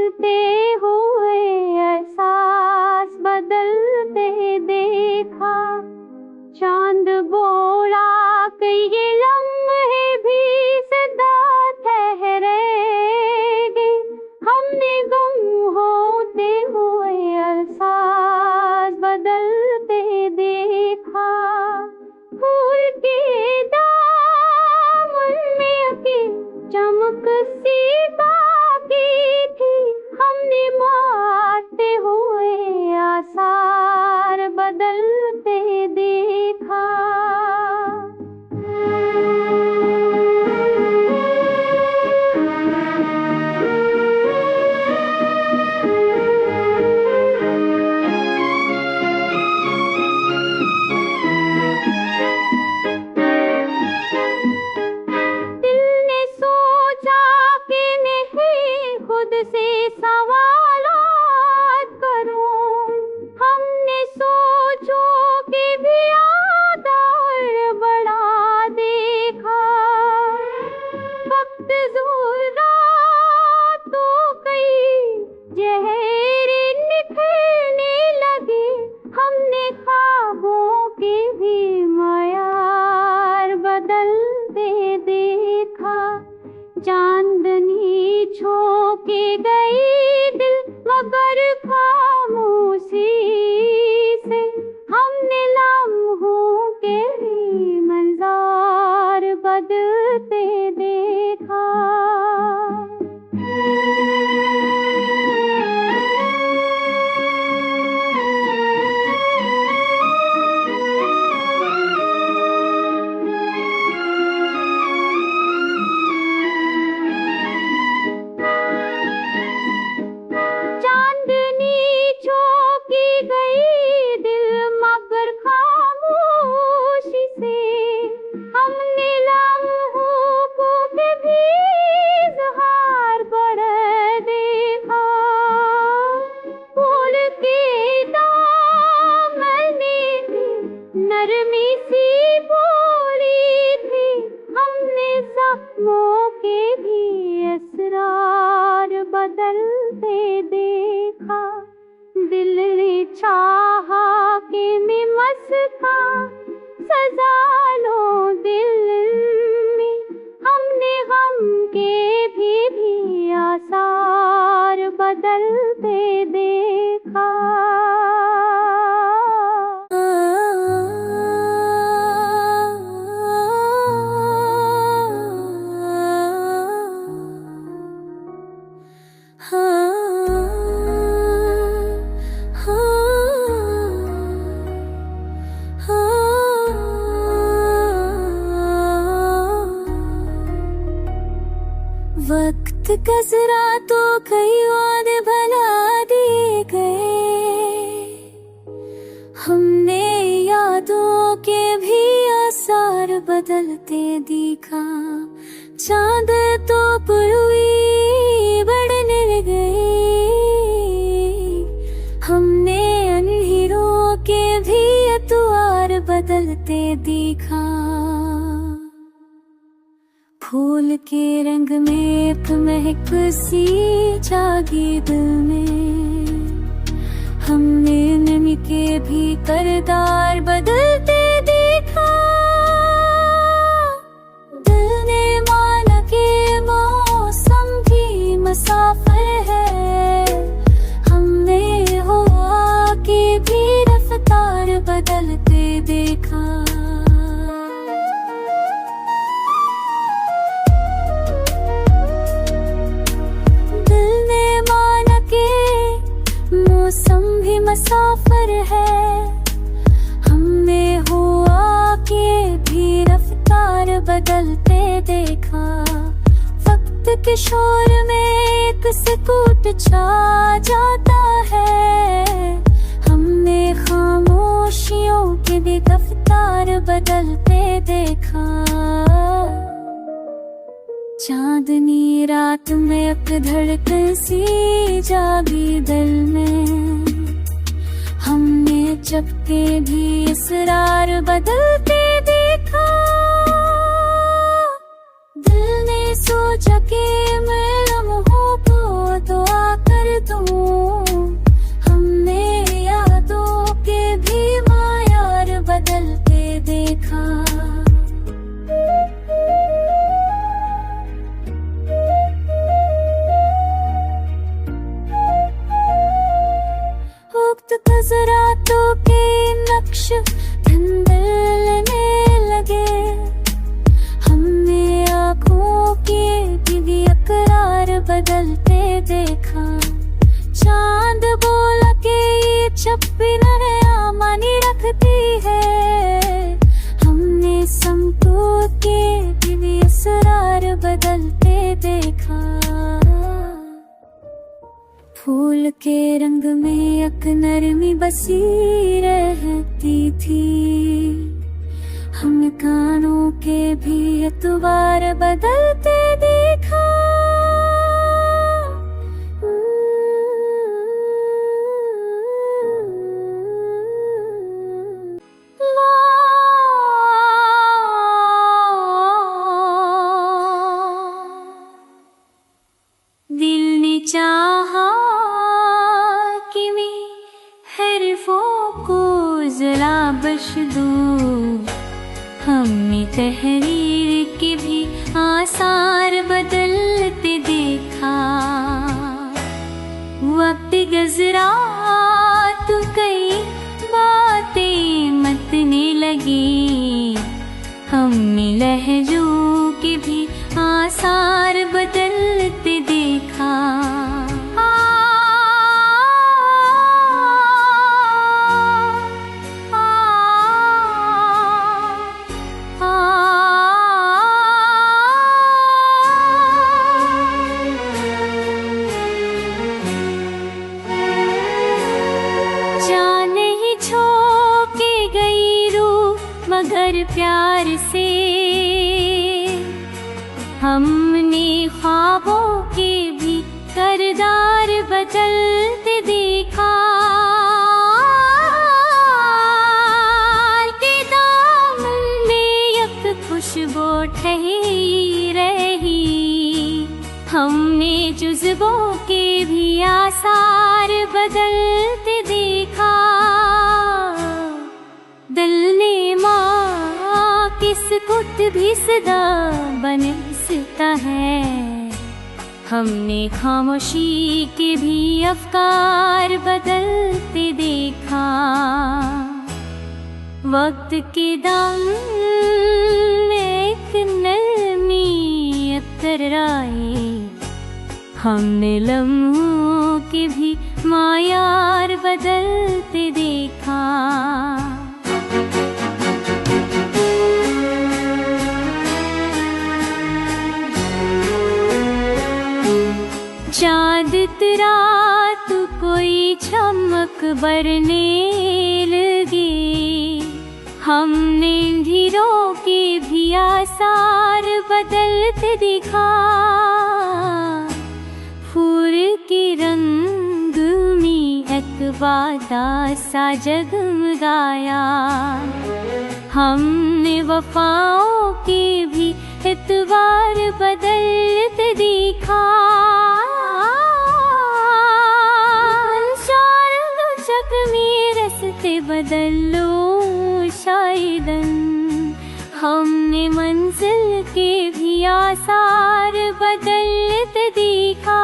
बदलते हुए एहसास बदलते देखा। चांद बोला कि ये लम्हे भी सदा ठहरेंगे। हमने गम होते हुए एहसास बदलते देखा। फूल के दामन में की चमक सी बाकी थी। हमने मारते हुए आसार बदलते देखा। से सवालात करूं, हमने सोचो कि भी आधा और बड़ा देखा। वक्त ज़रा तो कई जहरे निखरने लगे। हमने ख्वाबों के भी मयार बदलते देखा। चांदनी छो के गई दिल मगर खामोशी से। हमने लम्हों के भी मंज़ार बदलते देखा। नरमी सी बोली थी। हमने ज़ख्मों के भी असरार बदलते देखा। दिल ने चाहा कि मैं मस्का सजा लो दिल में। हमने गम के भी आसार बदलते देखा। वक्त गुज़रा तो कई वादे भुला दिए गए। हमने यादों के भी आसार बदलते देखा। चांद तो पुरवी बढ़ने गए। हमने अंधेरों के भी अतवार बदलते देखा। फूल के रंग में एक महक सी जागी दिल में। हमने नमी के भी करदार बदलते देखा। दिल ने माना कि मौसम भी मुसाफिर है। हमने हवा की भी रफ्तार बदलते देखा। मौसम भी मुसाफिर है। हमने हुआ के भी रफ्तार बदलते देखा। वक्त के शोर में एक सुकून छा जाता है। हमने खामोशियों के भी रफ्तार बदलते देखा। चांदनी रात में एक धड़कन सी जागी दिल में। हमने चपके भी इसरार बदलते देखा। दिल ने सोचा कि मैं लम्हों को दुआ कर देखा। चांद बोला कि ये चप्पी नया मानी रखती है। हमने समतोल के भी असरार बदलते देखा। फूल के रंग में एक नरमी बसी रहती थी। हमने कानों के भी एतबार बदलते देखा। दिल ने चाहा कि मैं हरफों को जरा बख्श दूं। हमने तहरीर के भी आसार बदलते देखा। वक्त गुज़रा तो कई बातें मतने लगी। हमने लहजों के भी आसार बदलते देखा। मगर प्यार से हमने ख्वाबों के भी किरदार बदलते देखा। के दामन में एक खुशबू ठहरी रही। हमने जुज़्बों के भी आसार बदलते देखा। दिल ने किस कुत भी सदा बनता है। हमने खामोशी के भी अफ़कार बदलते देखा। वक्त के दम में एक नरमी अतर आए। हमने लम्हों के भी मायार बदलते देखा। चाँद तेरा तो कोई चमक बरने लगी। हमने धीरों के भी आसार बदलते देखा। फूल के रंग में एक वादा सा जगमगाया। हमने वफाओं के भी एतबार बदलते देखा। बदलो शायदन हमने मंजिल के भी आसार बदलते देखा।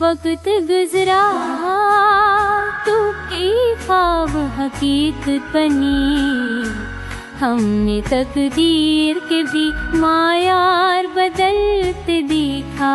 वक्त गुज़रा तो की ख्वाब हकीकत बनी। हमने तकदीर के भी मायार बदलते देखा।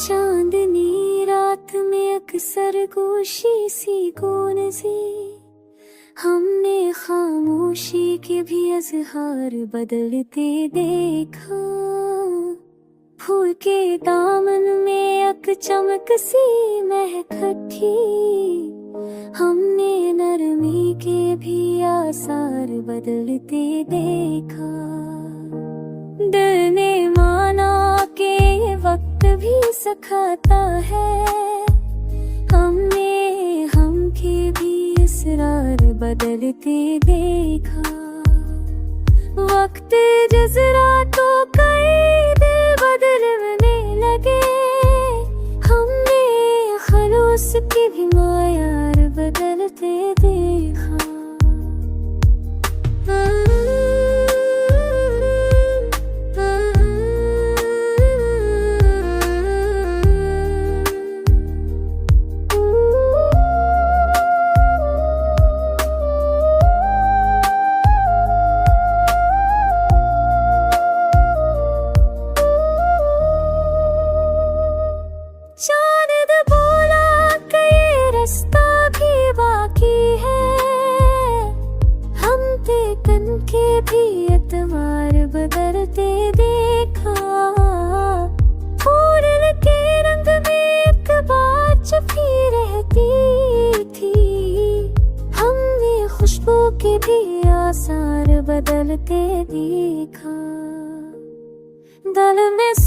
चांदनी रात में अक्सर गोशी सी कौन सी। हमने खामोशी के भी अज़हार बदलते देखा। फूल के दामन में एक चमक सी महक थी। हमने नरमी के भी आसार बदलते देखा। दिल ने माना के वक्त भी सिखाता है। हमने हम के भी इसरार बदलते देखा। वक्त गुज़रा तो कई दिल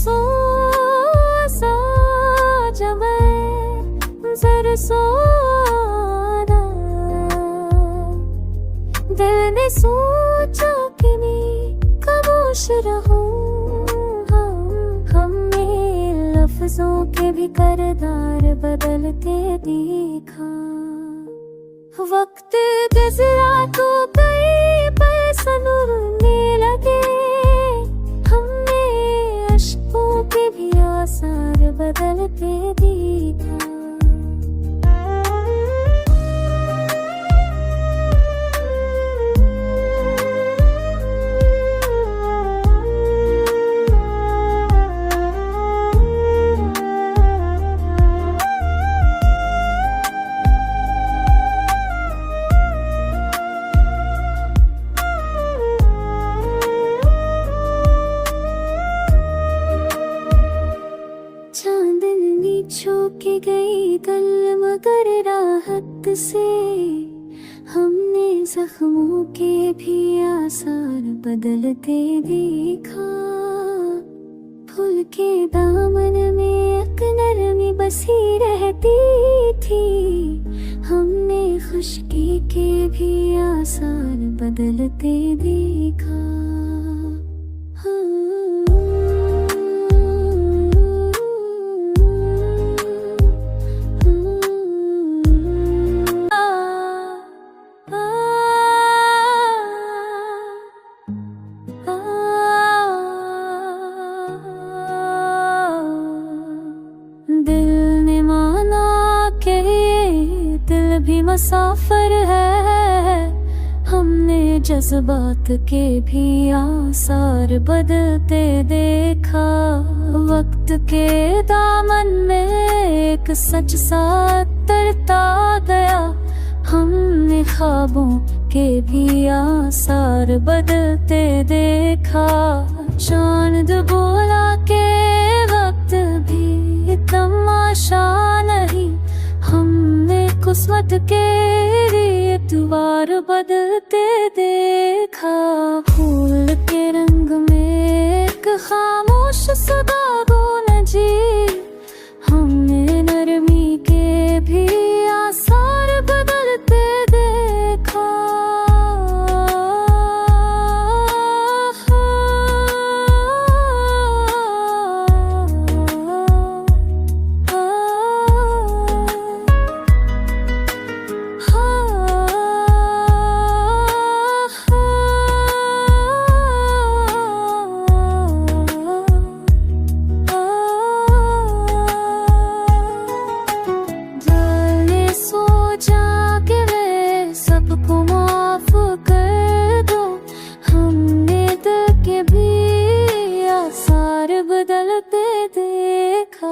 सा जमे जर सोना, दिल ने सोचा कि मैं खामोश रहूं, हमने लफ्जों के भी किरदार बदलते देखा। वक्त गुजरा तो कई पल सनूरने लगे, हमने अश्कों के भी आसार बदलते देखा। चांदनी छू के गई कल मगर राहत से, हमने जख्मों के भी आसार बदलते देखा। फूल के दामन में एक नरमी बसी रहती थी, हमने खुशकी के भी आसार बदलते देखा। दिल ने माना कि ये दिल भी मुसाफिर है, हमने जज्बात के भी आसार बदलते देखा। वक्त के दामन में एक सच सा तरता गया, हमने ख्वाबों के भी आसार बदलते देखा। चांद बोला के वक्त भी तमाशा नहीं, हमने किस्मत के द्वार बदलते देखा। फूल के रंग में एक खामोश सदा गूंजी, हमने नरमी के भी आसार बदलते देखा। बदलते देखा।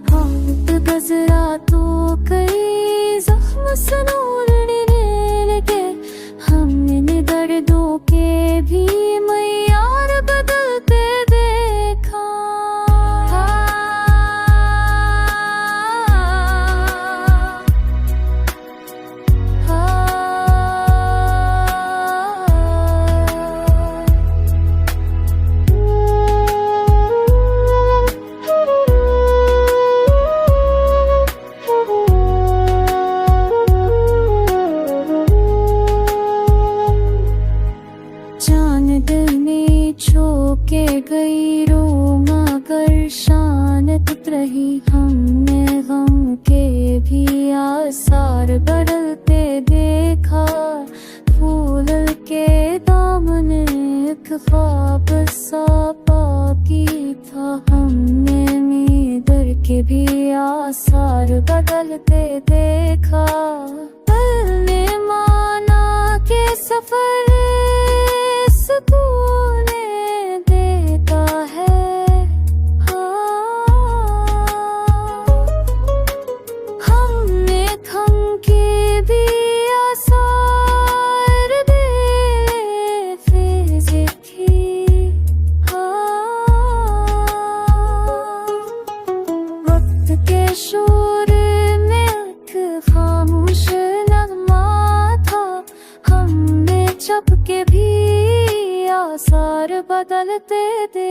हाथ गुजरा तो कई जख्म सनूरने लगे, हमने दर्दों के भी मयार बदलते देखा। दिल में छो के गई रोमा कर शानत रही, हमने गम के भी आसार बदलते देखा। फूल के दामन एक ख्वाब सा बाकी था, हमने नीदर के भी आसार बदलते देखा। दिल ने माना के सफर सुकून देता है, हमने थम के भी आसार बेफिज़ थी। वक्त के शोर में एक खामोश नगमा था, हमने छप के भी आसार बदलते थे।